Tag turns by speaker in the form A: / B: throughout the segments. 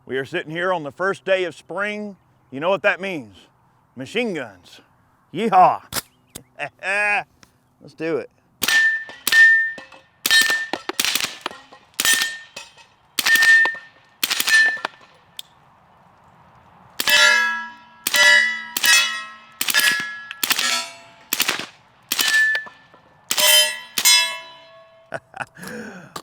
A: We are sitting here on the first day of spring. You know what that means? Machine guns. Yeehaw! Let's do it.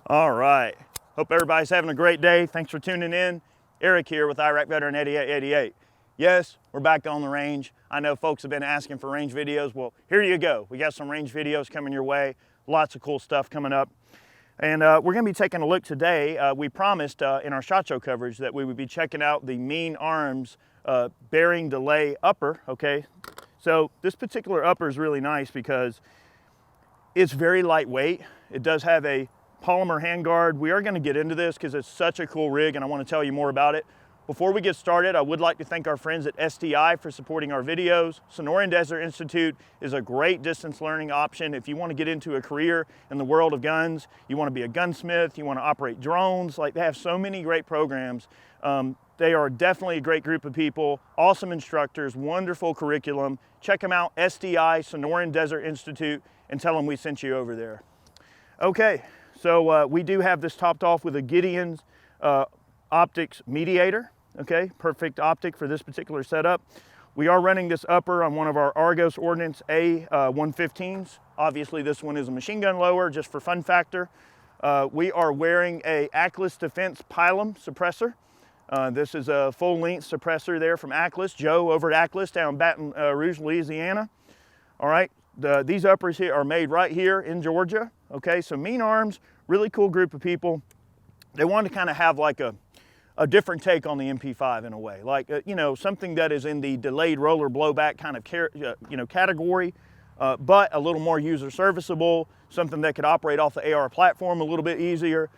A: All right. Hope everybody's having a great day. Thanks for tuning in. Eric here with Iraq Veteran 8888. Yes, we're back on the range. I know folks have been asking for range videos. Well, here you go. We got some range videos coming your way. Lots of cool stuff coming up. And we're going to be taking a look today. We promised in our SHOT Show coverage that we would be checking out the MEANARMS bearing delay upper, okay? So this particular upper is really nice because it's very lightweight. It does have a polymer handguard. We are going to get into this because it's such a cool rig and I want to tell you more about it. Before we get started, I would like to thank our friends at SDI for supporting our videos. Sonoran Desert Institute is a great distance learning option if you want to get into a career in the world of guns. You want to be a gunsmith, you want to operate drones. Like, they have so many great programs. They are definitely a great group of people, awesome instructors, wonderful curriculum. Check them out, SDI, Sonoran Desert Institute, and tell them we sent you over there. Okay, so we do have this topped off with a Gideon's optics mediator. Okay, perfect optic for this particular setup. We are running this upper on one of our Argos Ordnance A115s. Obviously this one is a machine gun lower, just for fun factor. We are wearing a Atlas Defense Pilum suppressor. This is a full length suppressor there from Atlas, Joe over at Atlas down Baton Rouge, Louisiana. All right, these uppers here are made right here in Georgia. Okay, so MEANARMS, really cool group of people. They want to kind of have like a different take on the MP5 in a way, like you know, something that is in the delayed roller blowback kind of category, but a little more user serviceable, something that could operate off the AR platform a little bit easier,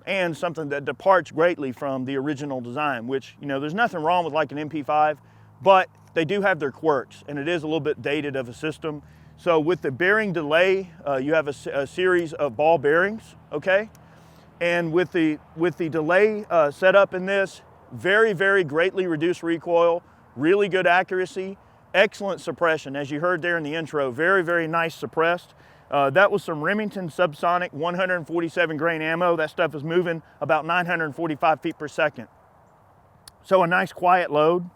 A: and something that departs greatly from the original design, which, you know, there's nothing wrong with like an MP5, but they do have their quirks and it is a little bit dated of a system. So with the bearing delay, you have a series of ball bearings, okay? And with the delay setup in this, very, very greatly reduced recoil, really good accuracy, excellent suppression. As you heard there in the intro, very, very nice suppressed. That was some Remington subsonic 147 grain ammo. That stuff is moving about 945 feet per second. So a nice quiet load.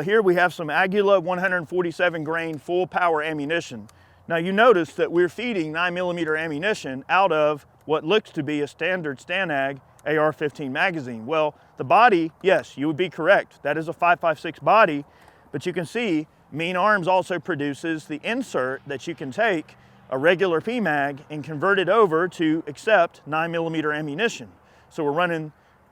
A: Here we have some Agula 147 grain full power ammunition. Now you notice that we're feeding 9mm ammunition out of what looks to be a standard STANAG AR-15 magazine. Well, the body, yes, you would be correct. That is a 5.56 body, but you can see MEANARMS also produces the insert that you can take a regular PMAG and convert it over to accept 9mm ammunition. So we're running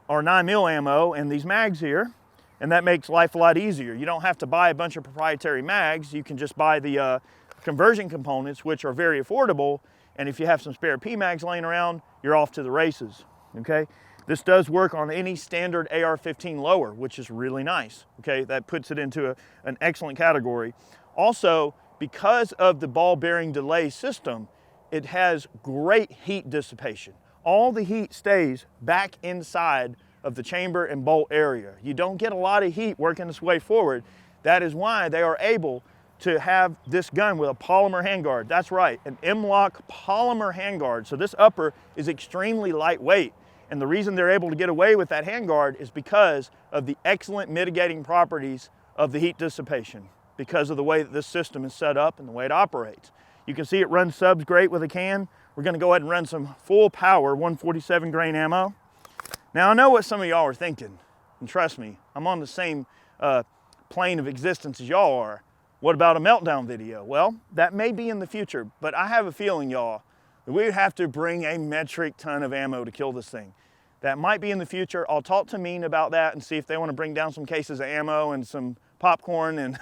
A: our 9mm ammo and these mags here, and that makes life a lot easier. You don't have to buy a bunch of proprietary mags. You can just buy the conversion components, which are very affordable, and if you have some spare PMags laying around, you're off to the races, okay? This does work on any standard AR-15 lower, which is really nice, okay? That puts it into an excellent category. Also, because of the ball bearing delay system, it has great heat dissipation. All the heat stays back inside of the chamber and bolt area. You don't get a lot of heat working its way forward. That is why they are able to have this gun with a polymer handguard. That's right, an M-LOK polymer handguard. So this upper is extremely lightweight. And the reason they're able to get away with that handguard is because of the excellent mitigating properties of the heat dissipation, because of the way that this system is set up and the way it operates. You can see it runs subs great with a can. We're gonna go ahead and run some full power 147 grain ammo. Now I know what some of y'all are thinking, and trust me, I'm on the same plane of existence as y'all are. What about a meltdown video? Well, that may be in the future, but I have a feeling, y'all, that we would have to bring a metric ton of ammo to kill this thing. That might be in the future. I'll talk to Mean about that and see if they want to bring down some cases of ammo and some popcorn and,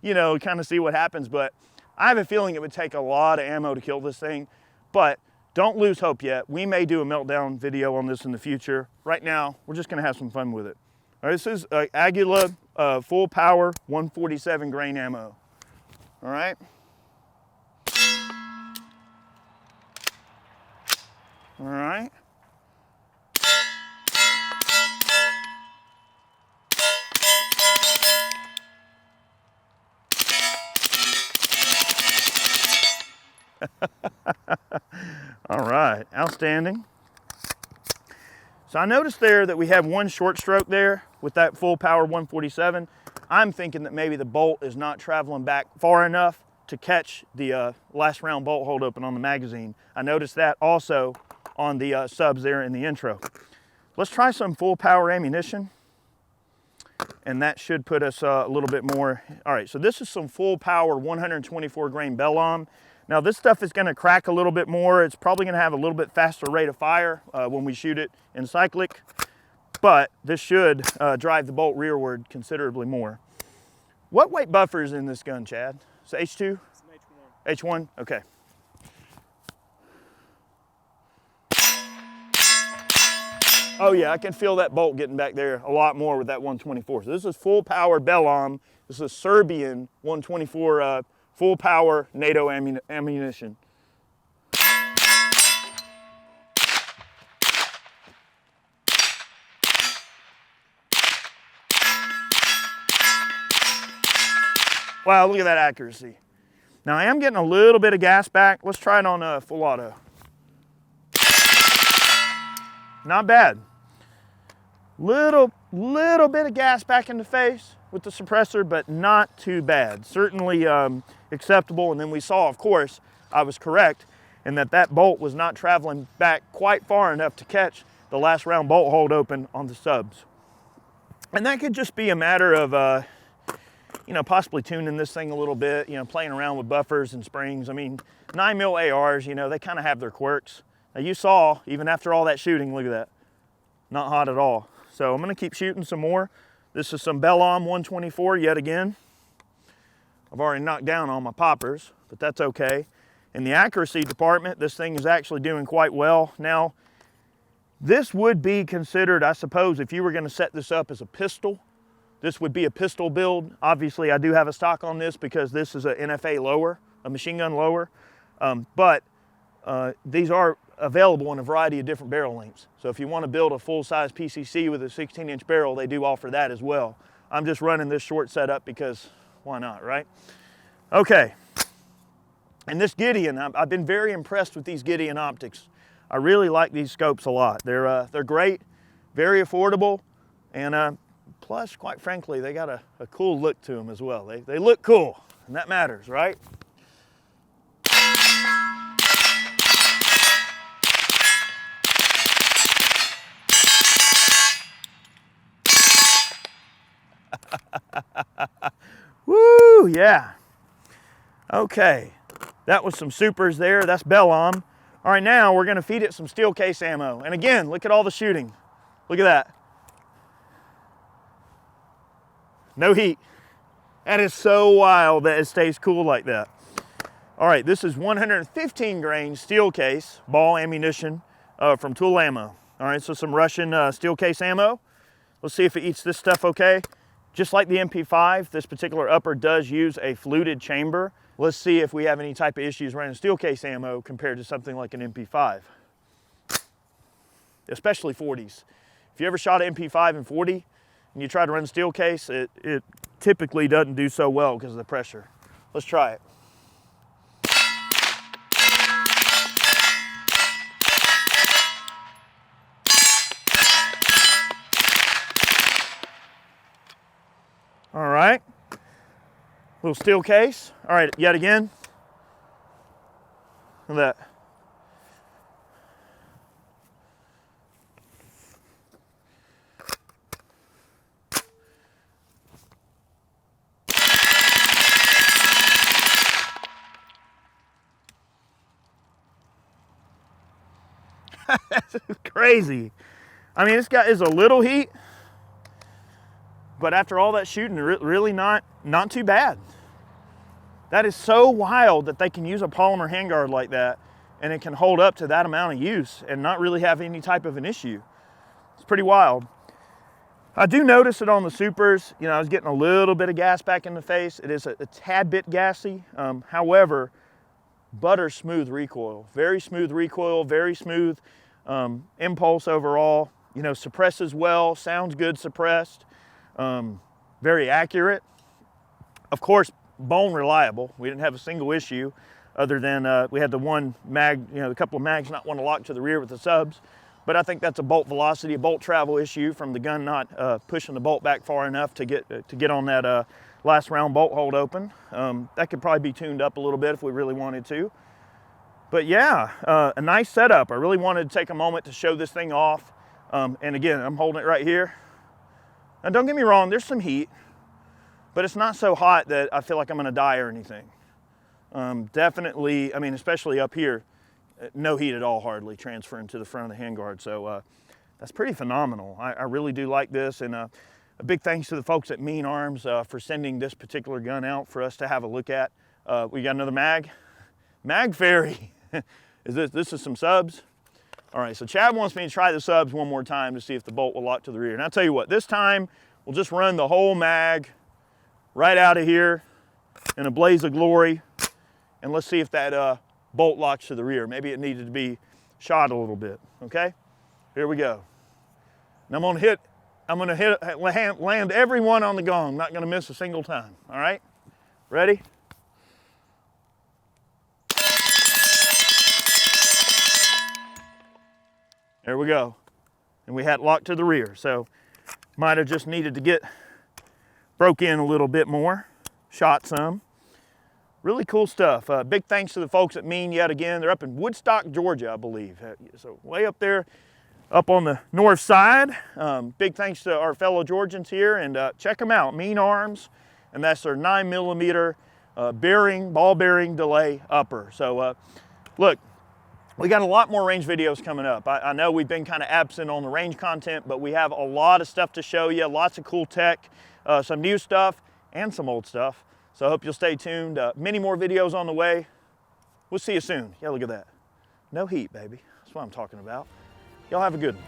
A: you know, kind of see what happens. But I have a feeling it would take a lot of ammo to kill this thing. But don't lose hope yet. We may do a meltdown video on this in the future. Right now, we're just going to have some fun with it. All right, this is Agula full power 147 grain ammo. All right. All right. All right, outstanding. So I noticed there that we have one short stroke there with that full power 147. I'm thinking that maybe the bolt is not traveling back far enough to catch the last round bolt hold open on the magazine. I noticed that also on the subs there in the intro. Let's try some full power ammunition, and that should put us a little bit more. All right, so this is some full power 124 grain Bellom. Now this stuff is gonna crack a little bit more. It's probably gonna have a little bit faster rate of fire when we shoot it in cyclic, but this should drive the bolt rearward considerably more. What weight buffer is in this gun, Chad? It's H2?
B: It's an H1.
A: H1, okay. Oh yeah, I can feel that bolt getting back there a lot more with that 124. So this is full power Bellom. This is Serbian 124 full power NATO ammunition. Wow, look at that accuracy. Now I am getting a little bit of gas back. Let's try it on full auto. Not bad. Little bit of gas back in the face with the suppressor, but not too bad. Certainly acceptable. And then we saw, of course, I was correct in that that bolt was not traveling back quite far enough to catch the last round bolt hold open on the subs. And that could just be a matter of, you know, possibly tuning this thing a little bit, you know, playing around with buffers and springs. I mean, 9mm ARs, you know, they kind of have their quirks. Now you saw, even after all that shooting, look at that, not hot at all. So I'm gonna keep shooting some more. This is some Bellom 124 yet again. I've already knocked down all my poppers, but that's okay. In the accuracy department, this thing is actually doing quite well. Now, this would be considered, I suppose, if you were gonna set this up as a pistol, this would be a pistol build. Obviously, I do have a stock on this because this is a NFA lower, a machine gun lower, but these are available in a variety of different barrel lengths. So if you want to build a full-size PCC with a 16-inch barrel, they do offer that as well. I'm just running this short setup because why not, right? Okay. And this Gideon, I've been very impressed with these Gideon optics. I really like these scopes a lot. They're great, very affordable, and plus, quite frankly, they got a cool look to them as well. They look cool, and that matters, right? Woo, yeah. Okay, that was some supers there. That's Bellom. All right, now we're gonna feed it some steel case ammo. And again, look at all the shooting. Look at that. No heat. That is so wild that it stays cool like that. All right, this is 115 grain steel case ball ammunition from Tool Ammo. All right, so some Russian steel case ammo. Let's see if it eats this stuff okay. Just like the MP5, this particular upper does use a fluted chamber. Let's see if we have any type of issues running steel case ammo compared to something like an MP5. Especially 40s. If you ever shot an MP5 in 40 and you try to run steel case, it typically doesn't do so well because of the pressure. Let's try it. All right, little steel case. All right, yet again. Look at that. That's crazy. I mean, this guy is a little heat, but after all that shooting, really not too bad. That is so wild that they can use a polymer handguard like that and it can hold up to that amount of use and not really have any type of an issue. It's pretty wild. I do notice it on the supers. You know, I was getting a little bit of gas back in the face. It is a tad bit gassy. However, butter smooth recoil. Very smooth recoil, very smooth impulse overall. You know, suppresses well, sounds good suppressed. Very accurate. Of course, bone reliable. We didn't have a single issue. other than we had the one mag, a couple of mags not want to lock to the rear with the subs. But I think that's a bolt velocity, a bolt travel issue from the gun not pushing the bolt back far enough to get on that last round bolt hold open. That could probably be tuned up a little bit if we really wanted to. But yeah, a nice setup. I really wanted to take a moment to show this thing off. And again, I'm holding it right here. Now don't get me wrong, there's some heat, but it's not so hot that I feel like I'm gonna die or anything. Definitely, I mean, especially up here, no heat at all hardly transferring to the front of the handguard. So that's pretty phenomenal. I really do like this. And a big thanks to the folks at MEANARMS for sending this particular gun out for us to have a look at. We got another mag fairy. This is some subs. All right, so Chad wants me to try the subs one more time to see if the bolt will lock to the rear. And I'll tell you what, this time we'll just run the whole mag right out of here in a blaze of glory. And let's see if that bolt locks to the rear. Maybe it needed to be shot a little bit, okay? Here we go. And I'm gonna land every one on the gong. Not gonna miss a single time, all right? Ready? There we go. And we had locked to the rear, so might have just needed to get broke in a little bit more, shot some. Really cool stuff. Big thanks to the folks at MEAN yet again. They're up in Woodstock, Georgia, I believe. So way up there, up on the north side. Big thanks to our fellow Georgians here, and check them out, MEANARMS, and that's their 9mm ball bearing delay upper. So look, we got a lot more range videos coming up. I know we've been kind of absent on the range content, but we have a lot of stuff to show you, lots of cool tech, some new stuff and some old stuff. So I hope you'll stay tuned. Many more videos on the way. We'll see you soon. Yeah, look at that. No heat, baby. That's what I'm talking about. Y'all have a good one.